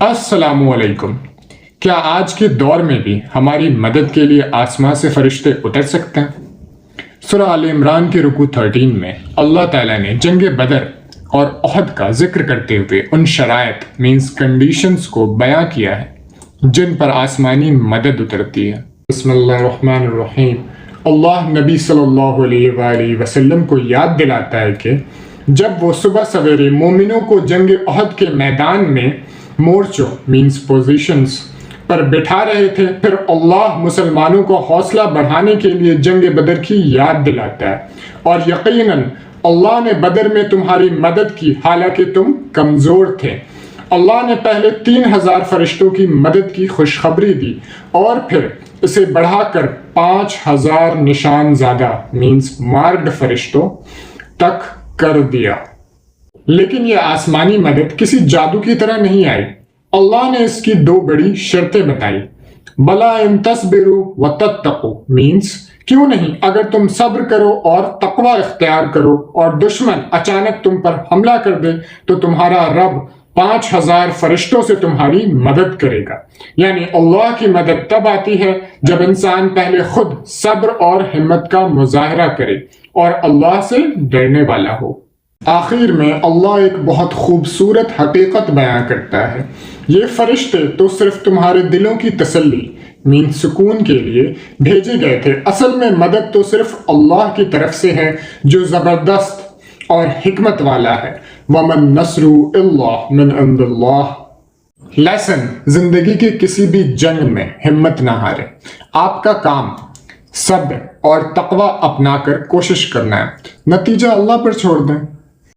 السلام علیکم۔ کیا آج کے دور میں بھی ہماری مدد کے لیے آسمان سے فرشتے اتر سکتے ہیں؟ سورہ آل عمران کے رکوع 13 میں اللہ تعالیٰ نے جنگ بدر اور احد کا ذکر کرتے ہوئے ان شرائط کنڈیشنز کو بیان کیا ہے جن پر آسمانی مدد اترتی ہے۔ بسم اللہ الرحمن الرحیم۔ اللہ نبی صلی اللہ علیہ وآلہ وسلم کو یاد دلاتا ہے کہ جب وہ صبح سویرے مومنوں کو جنگ احد کے میدان میں مورچوں پوزیشنز پر بٹھا رہے تھے، پھر اللہ مسلمانوں کو حوصلہ بڑھانے کے لیے جنگ بدر کی یاد دلاتا ہے، اور یقیناً اللہ نے بدر میں تمہاری مدد کی حالانکہ تم کمزور تھے۔ اللہ نے پہلے 3000 فرشتوں کی مدد کی خوشخبری دی اور پھر اسے بڑھا کر 5000 نشان زادہ مارکڈ فرشتوں تک کر دیا۔ لیکن یہ آسمانی مدد کسی جادو کی طرح نہیں آئی۔ اللہ نے اس کی 2 بڑی شرطیں بتائی۔ بلا ان تصبروا وتتقوا کیوں نہیں، اگر تم صبر کرو اور تقوی اختیار کرو اور دشمن اچانک تم پر حملہ کر دے تو تمہارا رب 5000 فرشتوں سے تمہاری مدد کرے گا۔ یعنی اللہ کی مدد تب آتی ہے جب انسان پہلے خود صبر اور ہمت کا مظاہرہ کرے اور اللہ سے ڈرنے والا ہو۔ آخر میں اللہ ایک بہت خوبصورت حقیقت بیان کرتا ہے۔ یہ فرشتے تو صرف تمہارے دلوں کی تسلی سکون کے لیے بھیجے گئے تھے، اصل میں مدد تو صرف اللہ کی طرف سے ہے جو زبردست اور حکمت والا ہے۔ وَمَن نَّصْرُ إِلَّا مِنْ عِنْدِ اللَّهِ۔ لیسن: زندگی کی کسی بھی جنگ میں ہمت نہ ہارے۔ آپ کا کام صبر اور تقوی اپنا کر کوشش کرنا ہے، نتیجہ اللہ پر چھوڑ دیں۔